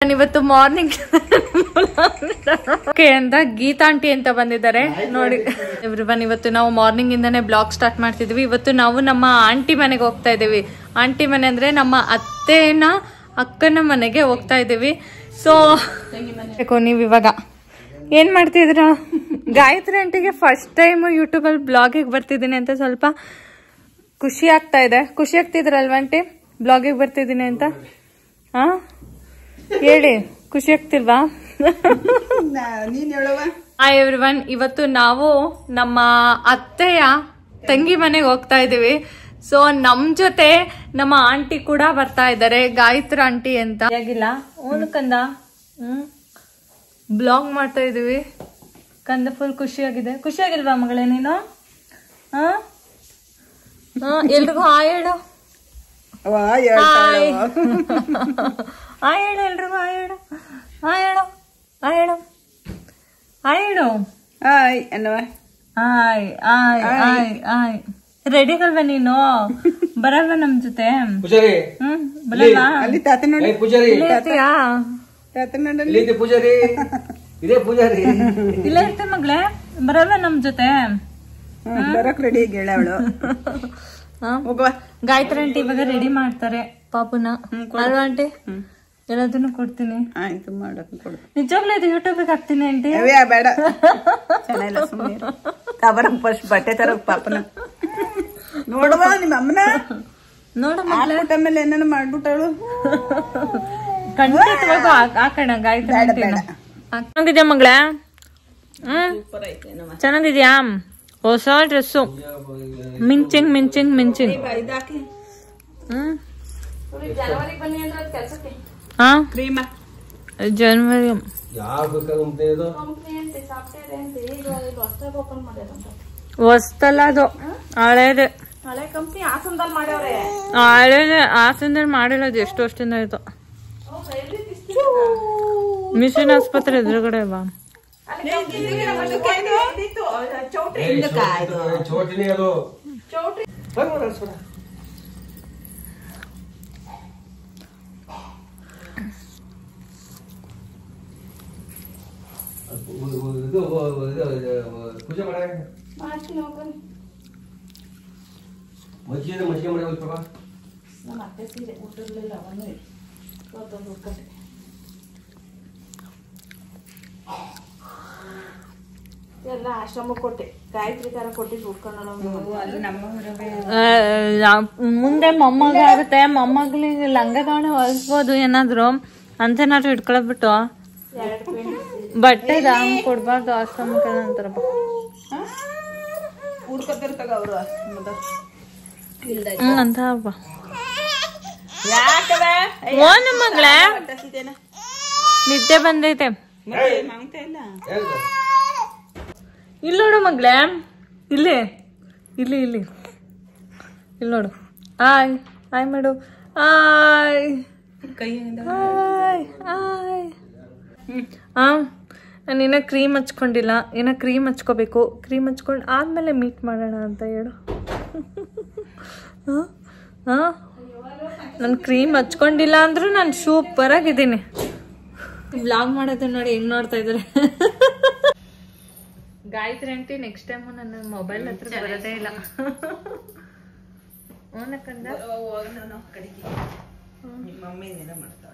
ಇವತ್ತು ಮಾರ್ನಿಂಗ್ ಅಂತ ಗೀತಾ ಆಂಟಿ ಅಂತ ಬಂದಿದ್ದಾರೆ ನೋಡಿ. ಎವ್ರಿವನ್, ಇವತ್ತು ನಾವು ಮಾರ್ನಿಂಗ್ ಇಂದಾನೆ ಬ್ಲಾಗ್ ಸ್ಟಾರ್ಟ್ ಮಾಡ್ತಿದ್ವಿ. ಇವತ್ತು ನಾವು ನಮ್ಮ ಆಂಟಿ ಮನೆಗೆ ಹೋಗ್ತಾ ಇದೀವಿ. ಆಂಟಿ ಮನೆ ಅಂದ್ರೆ ನಮ್ಮ ಅಕ್ಕನ ಮನೆಗೆ ಹೋಗ್ತಾ ಇದೀವಿ. ಸೊ ನೀವ್ ಇವಾಗ ಏನ್ ಮಾಡ್ತಿದ್ರ? ಗಾಯತ್ರಿ ಆಂಟಿಗೆ ಫಸ್ಟ್ ಟೈಮ್ ಯೂಟ್ಯೂಬ್ ಅಲ್ಲಿ ಬ್ಲಾಗಿಗೆ ಬರ್ತಿದ್ದೀನಿ ಅಂತ ಸ್ವಲ್ಪ ಖುಷಿ ಆಗ್ತಾ ಇದೆ. ಖುಷಿ ಆಗ್ತಿದ್ರಲ್ವ ಆಂಟಿ ಬ್ಲಾಗಿಗೆ ಬರ್ತಿದ್ದೀನಿ ಅಂತ? ಹಾ ಹೇಳಿ, ಖುಷಿ ಆಗ್ತಿಲ್ವಾ? ಹಾಯ್ ಎವ್ರಿವನ್, ಇವತ್ತು ನಾವು ನಮ್ಮ ಅತ್ತೆಯ ತಂಗಿ ಮನೆಗೆ ಹೋಗ್ತಾ ಇದೀವಿ. ಸೊ ನಮ್ ಜೊತೆ ನಮ್ಮ ಆಂಟಿ ಕೂಡ ಬರ್ತಾ ಇದ್ದಾರೆ, ಗಾಯತ್ರಿ ಆಂಟಿ ಅಂತ. ಆಗಿಲ್ಲ ಓನು ಕಂದ, ಬ್ಲಾಗ್ ಮಾಡ್ತಾ ಇದೀವಿ. ಕಂದ ಫುಲ್ ಖುಷಿಯಾಗಿದೆ. ಖುಷಿಯಾಗಿಲ್ವಾ ಮಗಳೇ ನೀನು? ಎಲ್ರಿಗೂ ಹಾಯ್ ಹೇಳು. ಹಾಯ್ ಹೇಳು ಎಲ್ರಿಗೂ. ಹಾಯ್ ಹೇಳು, ಹಾಯ್ ಹೇಳು, ಹಾಯ್ ಹೇಳು, ಹಾಯ್ ಹೇಳು. ಹಾಯ್ ಅನ್ನವ. Hi hi hi hi. Ready ಅಲ್ವಾ ನೀನು? ಬರಲ್ವಾ ನಮ್ ಜೊತೆ? ಬರಲ್ವಾ? ಇಲ್ಲ ಇರ್ತೆ ಮಗಳೇ, ಬರಲ್ವಾ ನಮ್ ಜೊತೆ? ಬರಕ್ ರೆಡಿ ಹೇಳವಳು. ಗಾಯತ್ರಿ ಆಂಟಿ ಇವಾಗ ರೆಡಿ ಮಾಡ್ತಾರೆ ಪಾಪುನ, ಅಲ್ವಾ ಆಂಟಿ? ಎಲ್ಲದನ್ನು ಕೊಡ್ತೀನಿ. ಆಯ್ತು, ಮಾಡಕ್ ಕೊಡು. ನಿಜವಾಗ್ಲೂ ಇದು ಯೂಟ್ಯೂಬ್ ಹಾಕ್ತೀನಿ ಆಂಟಿ. ಬೇಡ, ಚೆನ್ನಾಗಿಲ್ಲ, ಸುಮ್ಮನೆ ಫಸ್ಟ್ ಬಟ್ಟೆ ತರ ಪಾಪನ ನೋಡುವ. ನಿಮ್ಮ ಅಮ್ಮನ ನೋಡ ಮೇಲೆ ಏನೇನು ಮಾಡ್ಬಿಟ್ಟಳು. ಖಂಡಿತವಾಗೂ ಹಾಕೋಣ ಗಾಯತ್ರಿ ಆಂಟಿನ. ಚೆನ್ನಾಗಿದ್ಯಾ ಮಗಳ? ಚೆನ್ನಾಗಿದ್ಯಾ? ಹೊಸ ಡ್ರೆಸ್ಸು, ಮಿಂಚಿಂಗ್ ಮಿಂಚಿಂಗ್ ಮಿಂಚಿಂಗ್. ಜನವರಿ ಹೊಸ್ತಲ್ಲ, ಅದು ಹಳೇದೆ. ಹಳೇದೆ, ಹಾಸನದಲ್ಲಿ ಮಾಡಿರೋದು. ಎಷ್ಟು ವರ್ಷದಿಂದ ಆಯ್ತು. ಮಿಷನ್ ಆಸ್ಪತ್ರೆ ಎದುರುಗಡೆ ಬಾ. ಪೂಜೆ ಮಾಡ ಮಜ್ಜಿಗೆ ಮಾಡಿ ನಮ್ಮ ಅತ್ತೆ ಸೀರೆ ಊಟರ್ಲಿಲ್ಲ. ಎಲ್ಲ ಆಶ್ರಮ ಕೊಟ್ಟೆ, ಗಾಯತ್ರಿ ತರ ಕೊಟ್ಟಿದ್ದು ಉಟ್ಕೊಂಡು ಮುಂದೆ ಮೊಮ್ಮಗ ಆಗುತ್ತೆ. ಮೊಮ್ಮಗಳಿಗೆ ಲಂಗದಾವಣಿ ಹೊಲಿಸ್ಬೋದು ಏನಾದ್ರು ಅಂತೇನಾದ್ರು ಇಟ್ಕೊಳ್ಬಿಟ್ಟು. ಬಟ್ಟೆ ದಾಮ್ ಕೊಡ್ಬಾರ್ದು ಆಶ್ರಮಕ್ಕೆ ಅಂತಾರ. ಹುಡ್ಕೊತಿರ್ತಾಗ ಅವರು ಅಂತ ಓನ ಮಗಳ ನಿದ್ದೆ ಬಂದೈತೆ. ಇಲ್ಲಿ ನೋಡು ಮಗಳೇ, ಇಲ್ಲಿ ಇಲ್ಲಿ ಇಲ್ಲಿ ಇಲ್ಲಿ ನೋಡು. ಹಾಯ್ ಹಾಯ್ ಮಾಡು. Hi hi hi. ನಾನು ಏನೋ ಕ್ರೀಮ್ ಹಚ್ಕೊಂಡಿಲ್ಲ, ಏನೋ ಕ್ರೀಮ್ ಹಚ್ಕೋಬೇಕು. ಕ್ರೀಮ್ ಹಚ್ಕೊಂಡು ಆದಮೇಲೆ ಮೀಟ್ ಮಾಡೋಣ ಅಂತ ಹೇಳು. ನಾನು ಕ್ರೀಮ್ ಹಚ್ಕೊಂಡಿಲ್ಲ ಅಂದ್ರೂ ನಾನು ಸೂಪರ್ ಆಗಿದ್ದೀನಿ. ಬ್ಲಾಗ್ ಮಾಡೋದು ನೋಡಿ ಹೆಂಗ್ ನೋಡ್ತಾ ಇದ್ದಾರೆ ಗಾಯತ್ರಿ ಆಂಟಿ. ನೆಕ್ಸ್ಟ್ ಟೈಮ್ ನನ್ನ ಮೊಬೈಲ್ ಹತ್ರ ಬರೋದೇ ಇಲ್ಲ. ಮಮ್ಮಿ ಮಾಡ್ತಾರೆ.